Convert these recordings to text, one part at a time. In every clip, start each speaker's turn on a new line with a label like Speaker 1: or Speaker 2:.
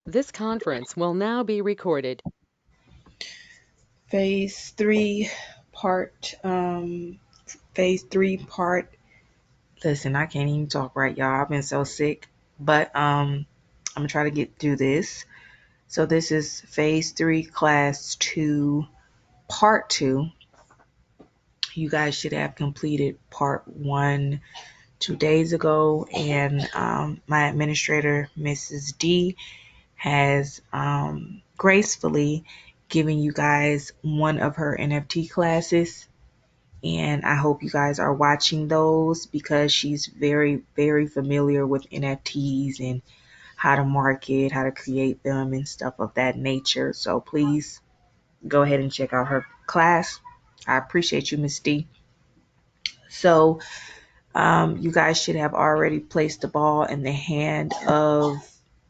Speaker 1: This conference will now be recorded.
Speaker 2: Phase three, part. Phase three, part. Listen, I can't even talk right, y'all. I've been so sick, but I'm gonna try to get through this. So this is phase three, class two, part two. You guys should have completed part one 2 days ago, and my administrator, Mrs. D, has gracefully given you guys one of her NFT classes. And I hope you guys are watching those because she's very, very familiar with NFTs and how to market, how to create them, and stuff of that nature. So please go ahead and check out her class. I appreciate you, Miss D. So you guys should have already placed the ball in the hand of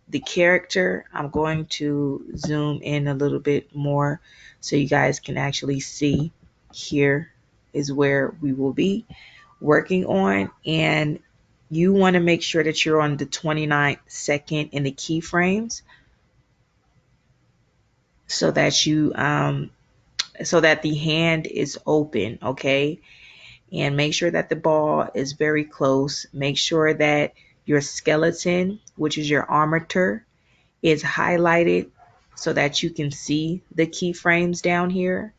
Speaker 2: the character. I'm going to zoom in a little bit more so you guys can actually see. Here is where we will be working on, and you want to make sure that you're on the 29th second in the keyframes so that you so that the hand is open, okay? And make sure that the ball is very close. Make sure that your skeleton, which is your armature, is highlighted so that you can see the keyframes down here.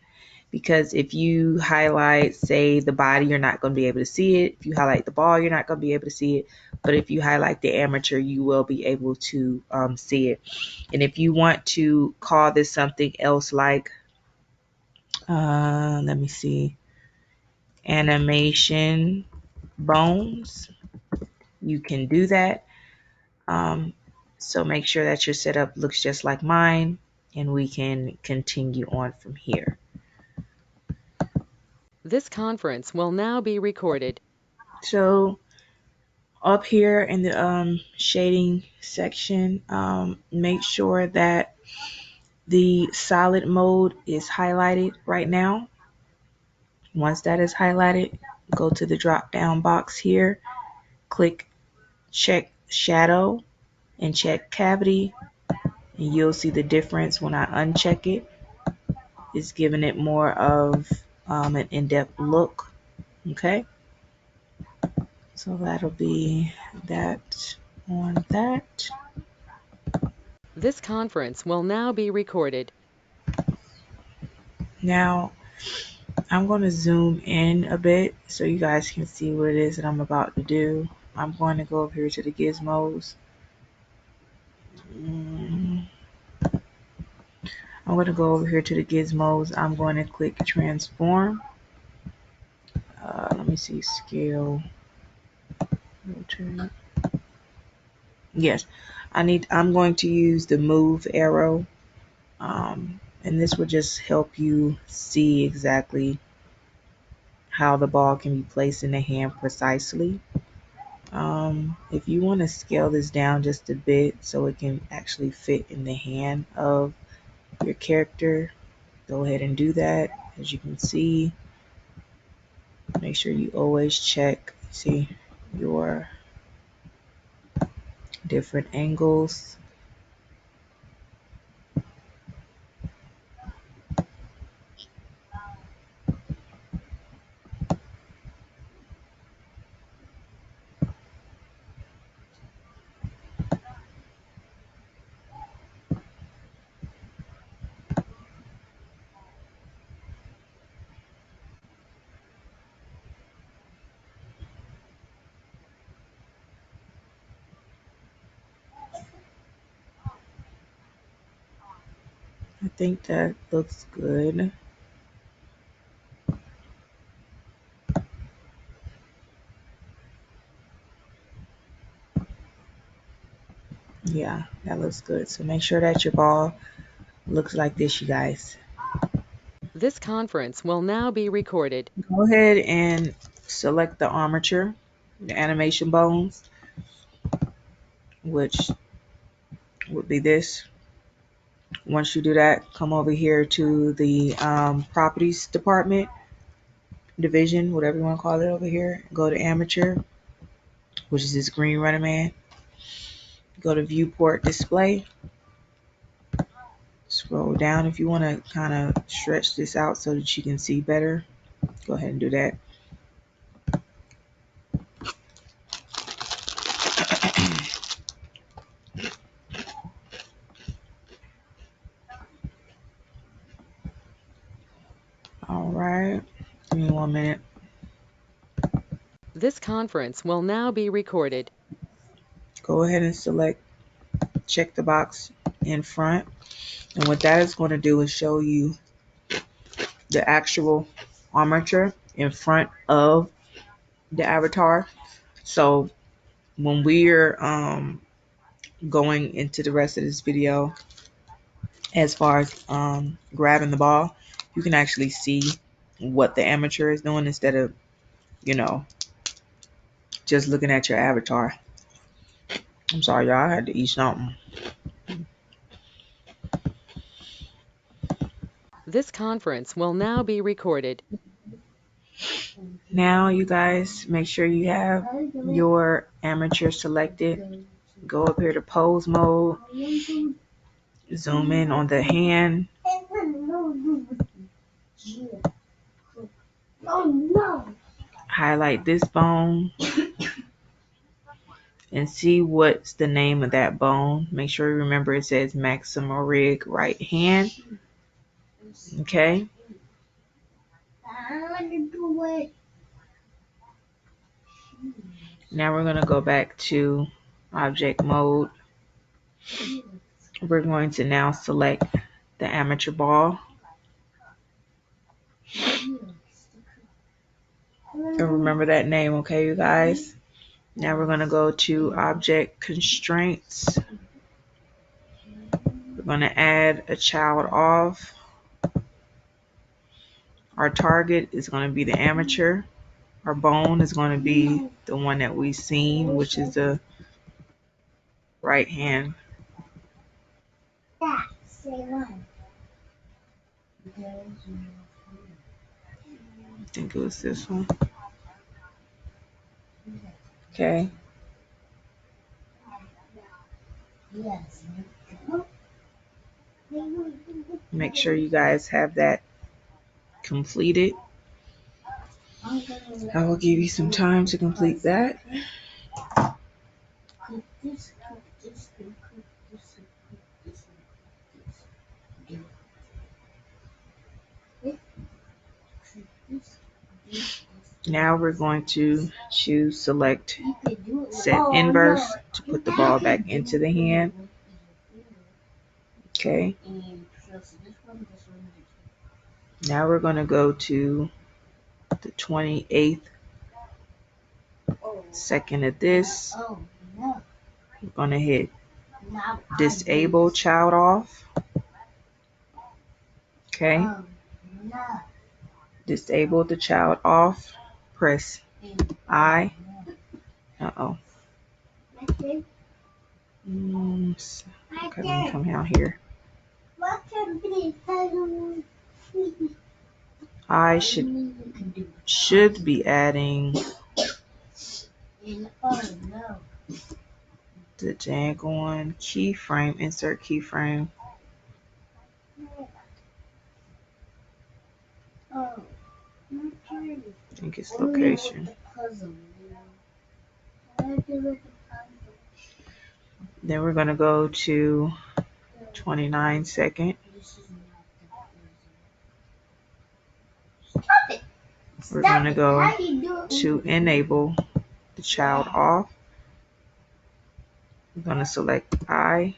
Speaker 2: Because if you highlight, say, the body, you're not going to be able to see it. If you highlight the ball, you're not going to be able to see it. But if you highlight the armature, you will be able to see it. And if you want to call this something else like, let me see, animation bones, you can do that. Um, so make sure that your setup looks just like mine, and we can continue on from here.
Speaker 1: This conference will now be recorded.
Speaker 2: So up here in the shading section, make sure that the solid mode is highlighted right now. Once that is highlighted, go to the drop down box here, click check shadow and check cavity, and you'll see the difference when I uncheck it. It's giving it more of an in-depth look. Okay, so that'll be that on that.
Speaker 1: This conference will now be recorded.
Speaker 2: Now I'm going to zoom in a bit so you guys can see what it is that I'm about to do. I'm going to go over here to the gizmos. Mm, I'm going to go over here to the gizmos. I'm going to click transform. Let me see, scale, rotate. Yes, I'm going to use the move arrow. And this will just help you see exactly how the ball can be placed in the hand precisely. If you want to scale this down just a bit so it can actually fit in the hand of your character, go ahead and do that. As you can see, make sure you always check, see your different angles. I think that looks good. Yeah, that looks good. So make sure that your ball looks like this, you guys.
Speaker 1: This conference will now be recorded.
Speaker 2: Go ahead and select the armature, the animation bones, which would be this. Once you do that, come over here to the properties department, division, whatever you want to call it over here. Go to amateur, which is this green running man. Go to viewport display. Scroll down if you want to kind of stretch this out so that you can see better. Go ahead and do that. All right. Give me 1 minute.
Speaker 1: This conference will now be recorded.
Speaker 2: Go ahead and check the box in front. And what that is going to do is show you the actual armature in front of the avatar. So when we're going into the rest of this video, as far as grabbing the ball, you can actually see what the armature is doing instead of, just looking at your avatar. I'm sorry, y'all, I had to eat something.
Speaker 1: This conference will now be recorded.
Speaker 2: Now, you guys, make sure you have your armature selected. Go up here to pose mode. Zoom in on the hand. Highlight this bone and see what's the name of that bone. Make sure you remember it says maximal rig right hand. Okay. Now we're going to go back to object mode. We're going to now select the armature ball. And remember that name, okay, you guys? Now we're going to go to object constraints. We're going to add a child off. Our target is going to be the armature. Our bone is going to be the one that we've seen, which is the right hand. I think it was this one. Okay. Make sure you guys have that completed. I will give you some time to complete that. Now we're going to choose select set inverse to put the ball back into the hand. Okay. Now we're going to go to the 28th second of this. We're going to hit disable child off. Okay. Disable the child off. Press I. Uh-oh. Okay, let me come out here. I should be adding the Django keyframe, insert keyframe. I think it's location. Then we're going to go to 29 second. We're going to go to enable the child off. I'm going to select I.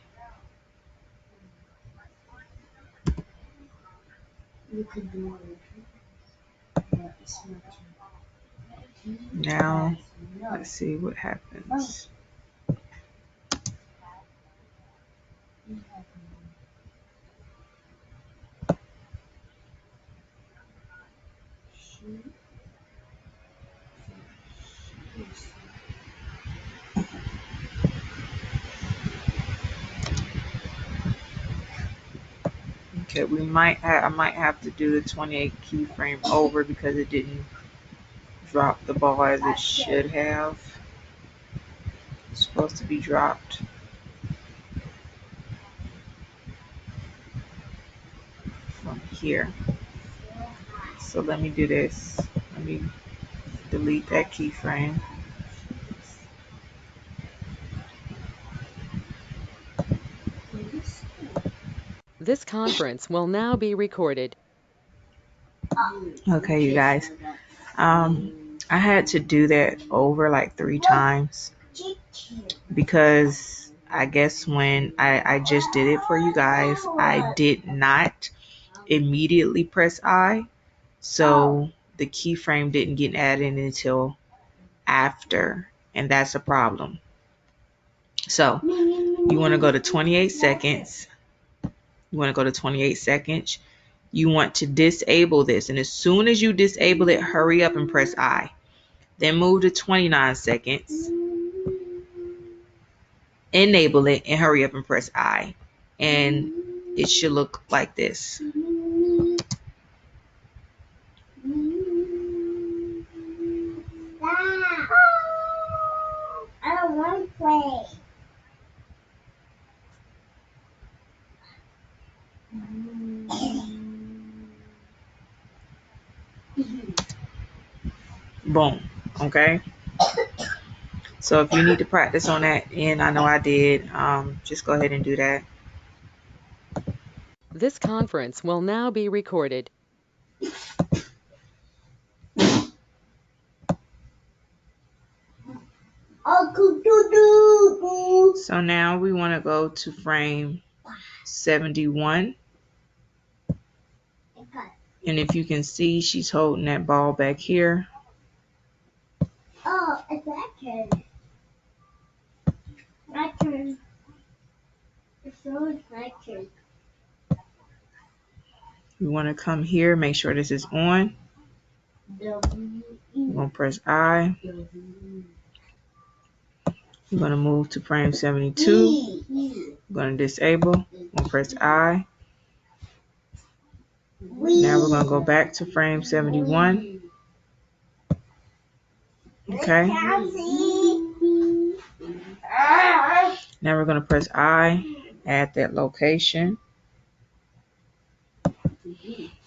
Speaker 2: Now, let's see what happens. Okay, I might have to do the 28 keyframe over because it didn't drop the ball as it should have. It's supposed to be dropped. from here. So let me do this. Let me delete that keyframe.
Speaker 1: This conference will now be recorded.
Speaker 2: Okay, you guys. I had to do that over like 3 times because I guess when I just did it for you guys, I did not immediately press I. So the keyframe didn't get added until after, and that's a problem. So you want to go to 28 seconds. You want to go to 28 seconds. You want to disable this. And as soon as you disable it, hurry up and press I. Then move to 29 seconds. Enable it and hurry up and press I. And it should look like this.
Speaker 3: I don't want to play.
Speaker 2: Boom. Okay. So if you need to practice on that, and I know I did, just go ahead and do that.
Speaker 1: This conference will now be recorded.
Speaker 2: So now we want to go to frame 71. And if you can see, she's holding that ball back here.
Speaker 3: Oh, it's my turn. My turn. It's always my turn.
Speaker 2: You want to come here, make sure this is on. You're going to press I. You're going to move to frame 72. You're going to disable. You're going to press I. Now we're going to go back to frame 71. Okay. Now we're going to press I, add that location.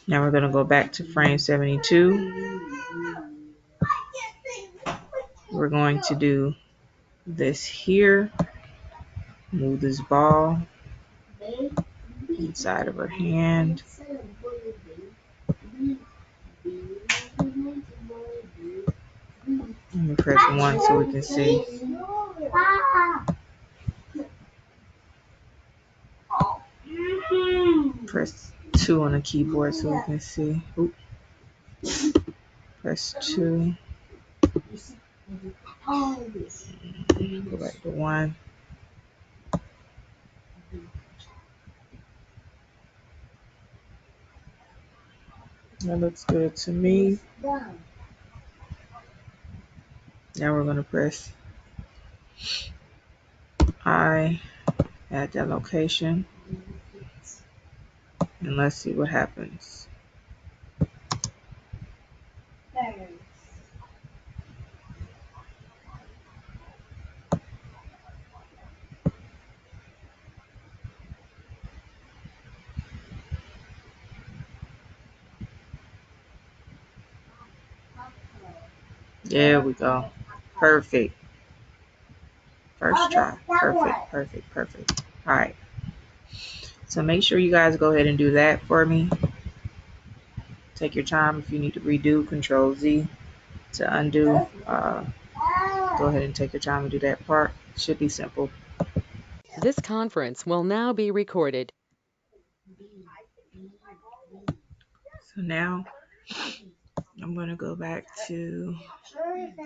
Speaker 2: Now we're going to go back to frame 72. We're going to do this here. Move this ball inside of her hand. Let me press 1 so we can see. Press 2 on the keyboard so we can see. Oop. Press 2. Go back to 1. That looks good to me. Now we're going to press I, add that location, and let's see what happens. There we go. Perfect. First try. Perfect. All right. So make sure you guys go ahead and do that for me. Take your time. If you need to redo, Control Z to undo. Go ahead and take your time and do that part. Should be simple.
Speaker 1: This conference will now be recorded.
Speaker 2: So now I'm going to go back to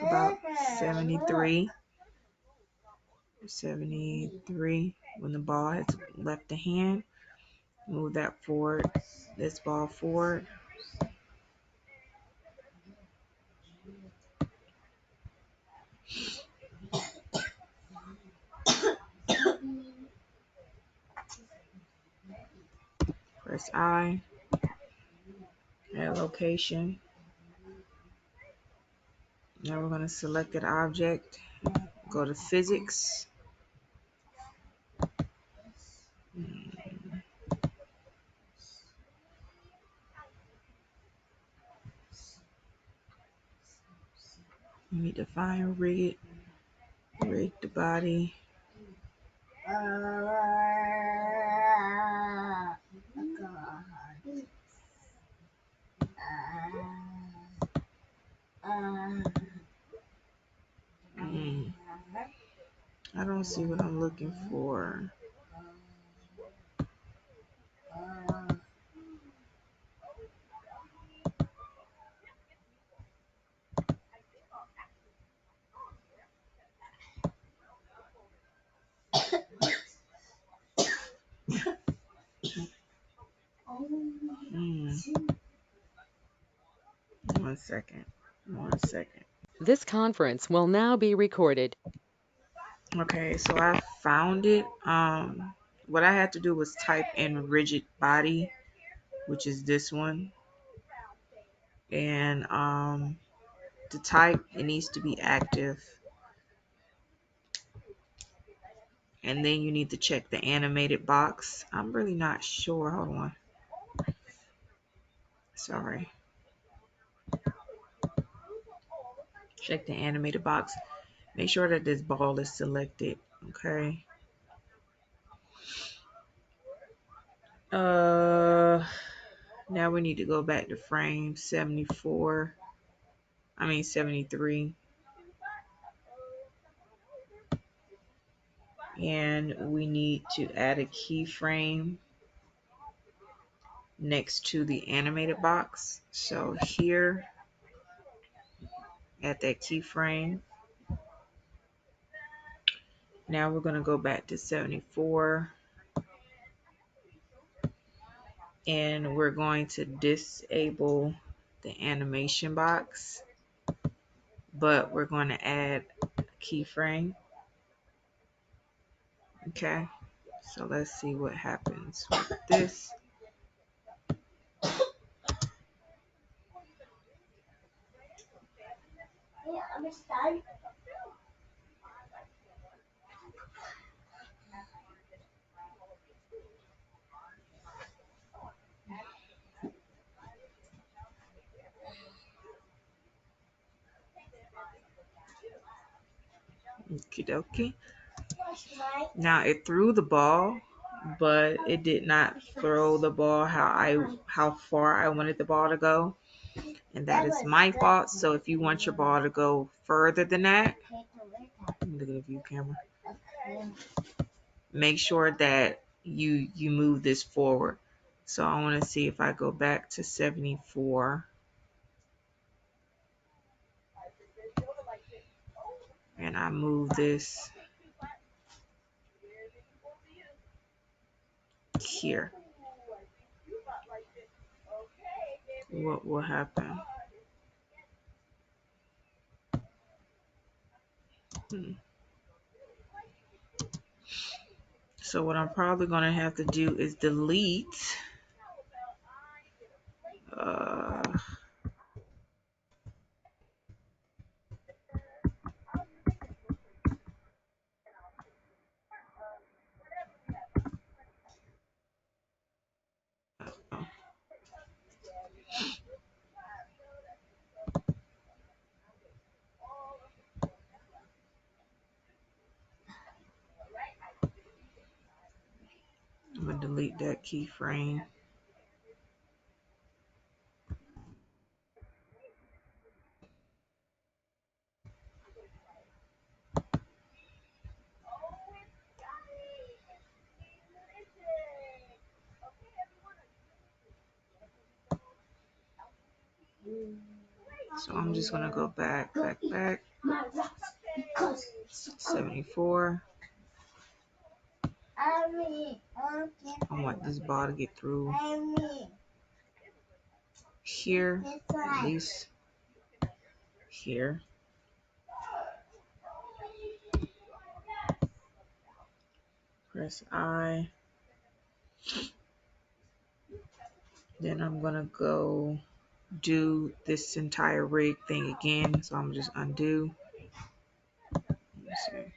Speaker 2: about 73. 73. When the ball has left the hand, move that forward, this ball forward. Press I, add location. Now we're going to select an object, go to physics. me define rig the body. I don't see what I'm looking for. One second.
Speaker 1: This conference will now be recorded.
Speaker 2: Okay, so I found it. What I had to do was type in rigid body, which is this one. And to type, it needs to be active. And then you need to check the animated box. I'm really not sure. Hold on. Sorry. Check the animated box. Make sure that this ball is selected. Okay. Now we need to go back to frame 73. And we need to add a keyframe next to the animated box. So here, at that keyframe. Now we're going to go back to 74. And we're going to disable the animation box. But we're going to add a keyframe. Okay. So let's see what happens with this. Okie dokie. Now it threw the ball, but it did not throw the ball how far I wanted the ball to go. And that is my fault. So if you want your ball to go further than that, look at the view camera. Make sure that you move this forward. So I want to see if I go back to 74. And I move this here. What will happen? So what I'm probably going to have to do is delete I'm going to delete that keyframe. So I'm just going to go back. 74. I want this ball to get through here, at least here. Press I. Then I'm going to go do this entire rig thing again. So I'm just undo. Let me see.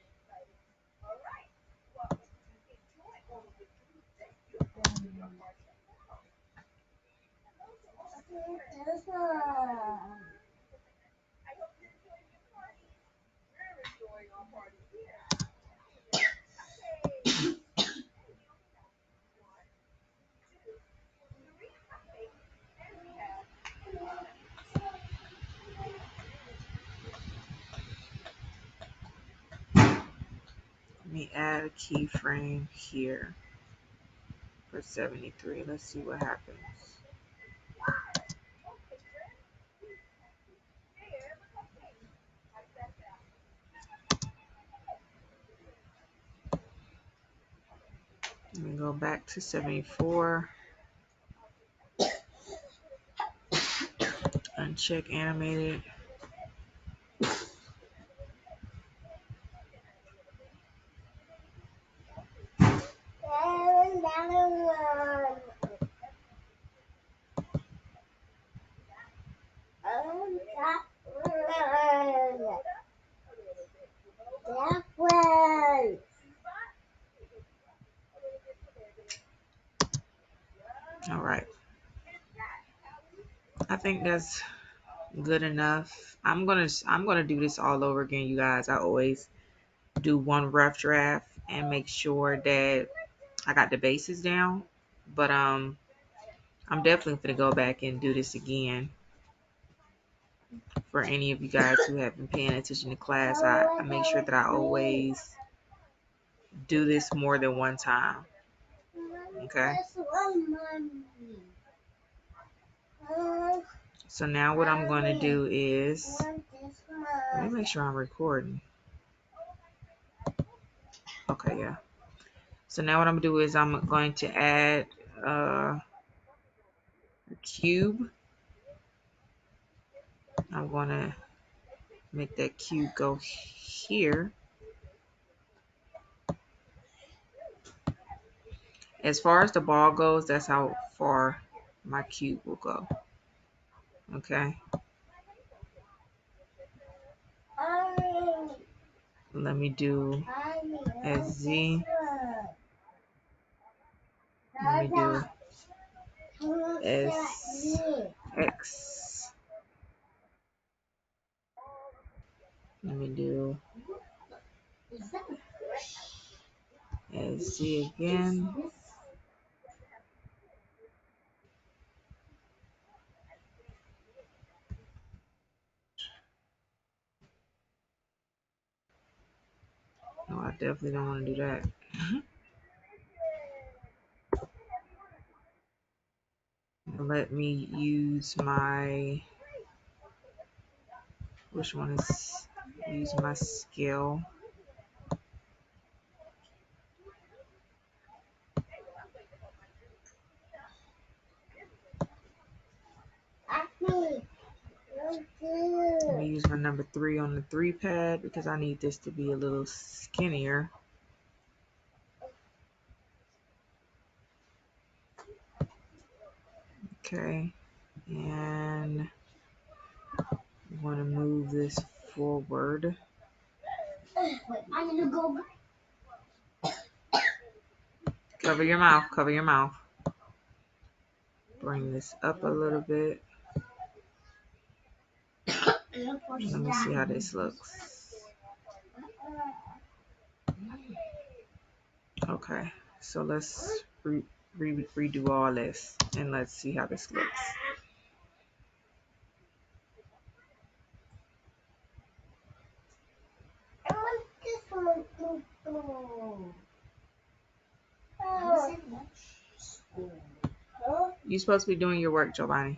Speaker 2: keyframe here for 73. Let's see what happens. Let me go back to 74. Uncheck animated. All right. I think that's good enough. I'm gonna do this all over again, you guys. I always do one rough draft and make sure that I got the bases down. But I'm definitely gonna go back and do this again. For any of you guys who have been paying attention to class, I make sure that I always do this more than one time. Okay. So now what I'm going to do is, let me make sure I'm recording. Okay, yeah. So now what I'm going to do is I'm going to add a cube. I'm going to make that cube go here. As far as the ball goes, that's how far my cube will go. Okay. Let me do SZ. Let me do SX. Let me do SZ again. No, I definitely don't want to do that. Let me use my, which one is, use my scale. Let me use my number 3 on the 3 pad because I need this to be a little skinnier. Okay, and I want to move this forward.
Speaker 3: I need to go.
Speaker 2: Cover your mouth, cover your mouth. Bring this up a little bit. Let me see how this looks. Okay, so let's redo all this and let's see how this looks.
Speaker 3: I want this one to go.
Speaker 2: You're supposed to be doing your work, Giovanni.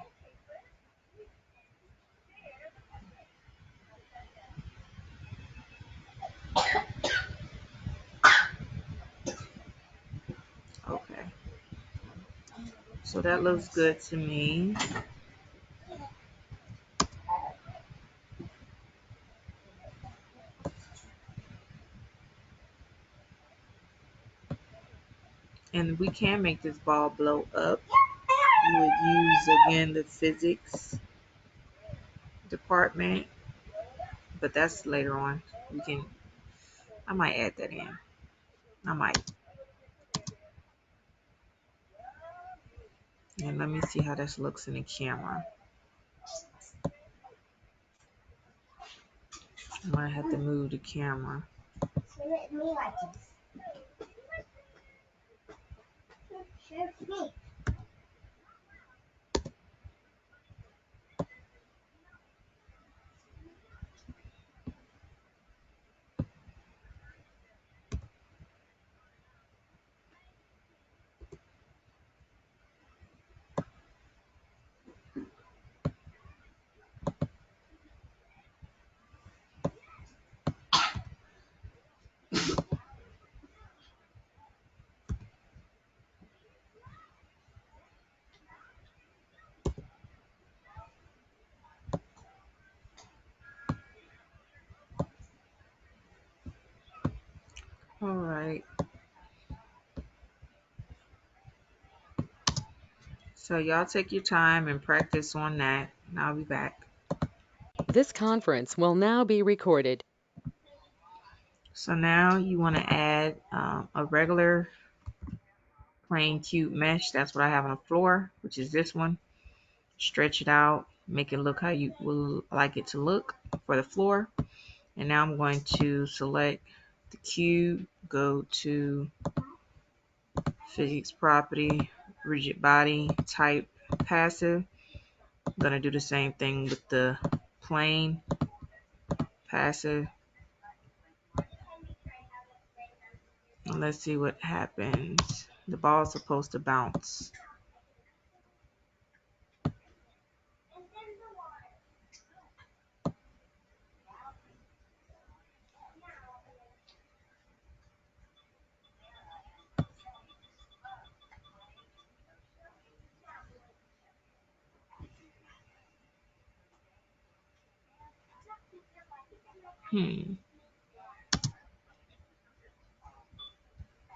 Speaker 2: Okay. So that looks good to me. And we can make this ball blow up. You would use, again, the physics department. But that's later on. I might add that in. I might. And let me see how this looks in the camera. I'm going to have to move the camera.
Speaker 3: Me like this. Me.
Speaker 2: All right. So y'all take your time and practice on that, and I'll be back.
Speaker 1: This conference will now be recorded.
Speaker 2: So now you want to add a regular plain cube mesh. That's what I have on the floor, which is this one. Stretch it out, make it look how you would like it to look for the floor. And now I'm going to select the cube, go to physics property, rigid body, type passive. I'm going to do the same thing with the plane passive. And let's see what happens. The ball is supposed to bounce.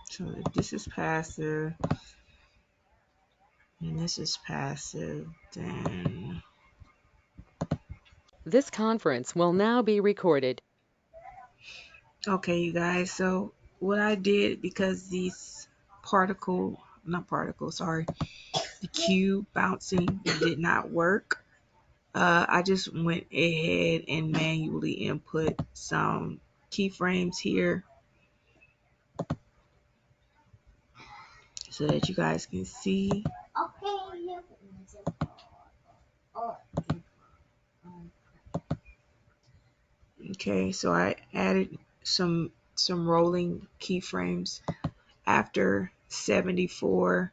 Speaker 2: So if this is passive and this is passive, then
Speaker 1: This conference will now be recorded.
Speaker 2: okay, you guys. So what I did, because these the cube bouncing did not work, I just went ahead and manually input some keyframes here so that you guys can see. Okay, so I added some rolling keyframes after 74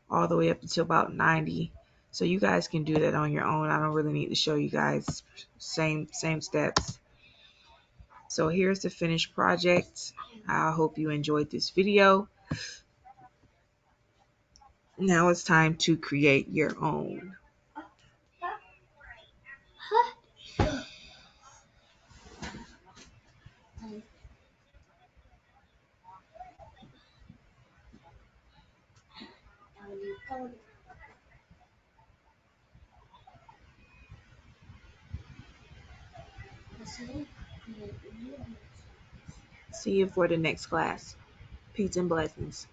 Speaker 2: all the way up until about 90. So you guys can do that on your own. I don't really need to show you guys same steps. So here's the finished project. I hope you enjoyed this video. Now it's time to create your own. See you for the next class. Peace and blessings.